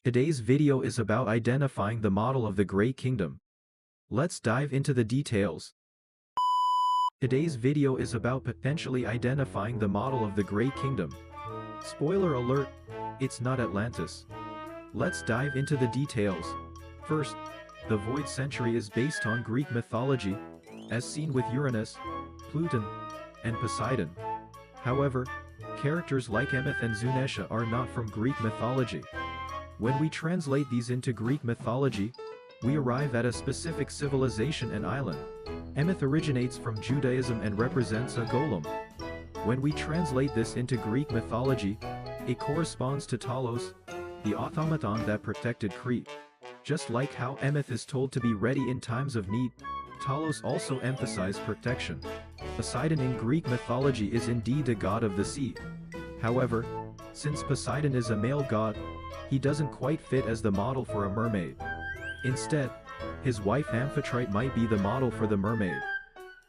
Today's video is about identifying the model of the Great Kingdom. Let's dive into the details. Today's video is about potentially identifying the model of the Great Kingdom. Spoiler alert, it's not Atlantis. Let's dive into the details. First, the Void Century is based on Greek mythology, as seen with Uranus, Pluton, and Poseidon. However, characters like Emeth and Zunesha are not from Greek mythology. When we translate these into Greek mythology, we arrive at a specific civilization and island. Emeth originates from Judaism and represents a golem. When we translate this into Greek mythology, it corresponds to Talos, the automaton that protected Crete. Just like how Emeth is told to be ready in times of need, Talos also emphasized protection. Poseidon in Greek mythology is indeed a god of the sea. However, since Poseidon is a male god, he doesn't quite fit as the model for a mermaid. Instead, his wife Amphitrite might be the model for the mermaid.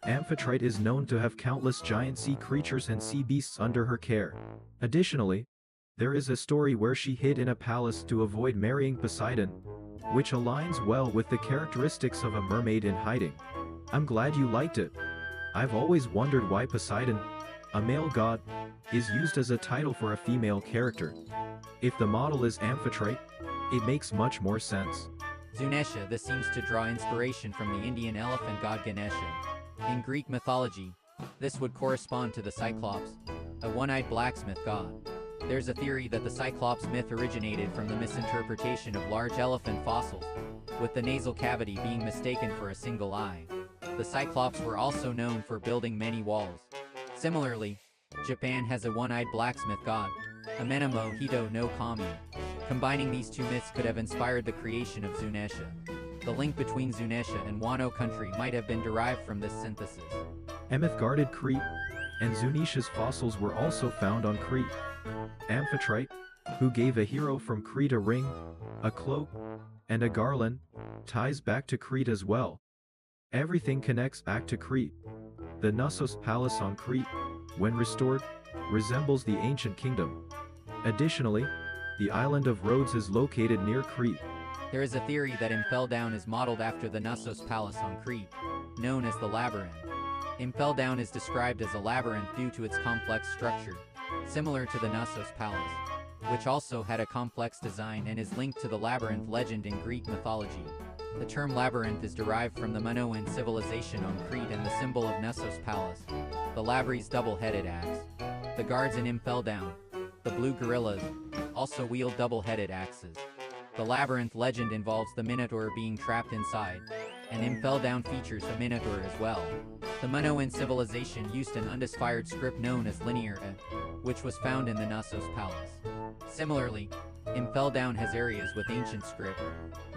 Amphitrite is known to have countless giant sea creatures and sea beasts under her care. Additionally, there is a story where she hid in a palace to avoid marrying Poseidon, which aligns well with the characteristics of a mermaid in hiding. I'm glad you liked it. I've always wondered why Poseidon, a male god, is used as a title for a female character. If the model is Amphitrite, it makes much more sense. Zunesha. This seems to draw inspiration from the Indian elephant god Ganesha. In Greek mythology, this would correspond to the Cyclops, a one-eyed blacksmith god. There's a theory that the Cyclops myth originated from the misinterpretation of large elephant fossils, with the nasal cavity being mistaken for a single eye. The Cyclops were also known for building many walls. Similarly, Japan has a one-eyed blacksmith god, Amenemo Hito no Kami. Combining these two myths could have inspired the creation of Zunesha. The link between Zunesha and Wano country might have been derived from this synthesis. Emeth guarded Crete, and Zunesha's fossils were also found on Crete. Amphitrite, who gave a hero from Crete a ring, a cloak, and a garland, ties back to Crete as well. Everything connects back to Crete. The Knossos Palace on Crete, when restored, resembles the ancient kingdom. Additionally, the island of Rhodes is located near Crete. There is a theory that Impel Down is modeled after the Knossos Palace on Crete, known as the Labyrinth. Impel Down is described as a labyrinth due to its complex structure, similar to the Knossos Palace, which also had a complex design and is linked to the labyrinth legend in Greek mythology. The term labyrinth is derived from the Minoan civilization on Crete and the symbol of Knossos Palace, the labyrinth's double-headed axe. The guards in Impel Down, the blue gorillas, also wield double-headed axes. The labyrinth legend involves the Minotaur being trapped inside, and Impel Down features a Minotaur as well. The Minoan civilization used an undeciphered script known as Linear A, which was found in the Knossos Palace. Similarly, Impel Down has areas with ancient script.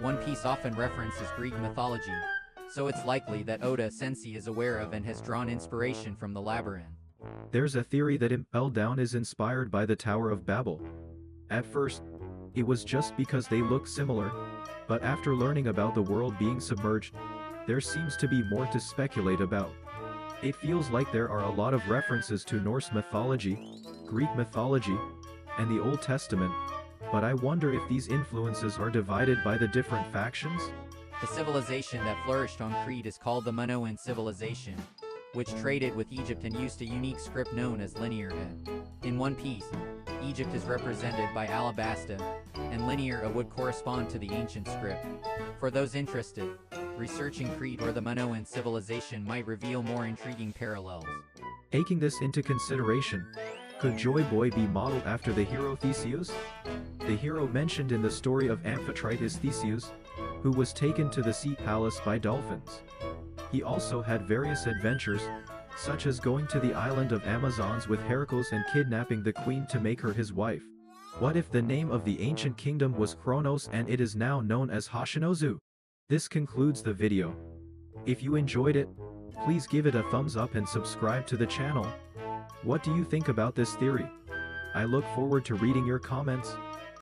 One Piece often references Greek mythology, so it's likely that Oda Sensei is aware of and has drawn inspiration from the labyrinth. There's a theory that Impel Down is inspired by the Tower of Babel. At first, it was just because they look similar, but after learning about the world being submerged, there seems to be more to speculate about. It feels like there are a lot of references to Norse mythology, Greek mythology, and the Old Testament, but I wonder if these influences are divided by the different factions? The civilization that flourished on Crete is called the Minoan civilization, which traded with Egypt and used a unique script known as Linear A. In One Piece, Egypt is represented by Alabasta, and Linear A would correspond to the ancient script. For those interested, researching Crete or the Minoan civilization might reveal more intriguing parallels. Taking this into consideration, could Joy Boy be modeled after the hero Theseus? The hero mentioned in the story of Amphitrite is Theseus, who was taken to the sea palace by dolphins. He also had various adventures, such as going to the island of Amazons with Heracles and kidnapping the queen to make her his wife. What if the name of the ancient kingdom was Kronos and it is now known as Hashinozu? This concludes the video. If you enjoyed it, please give it a thumbs up and subscribe to the channel. What do you think about this theory? I look forward to reading your comments.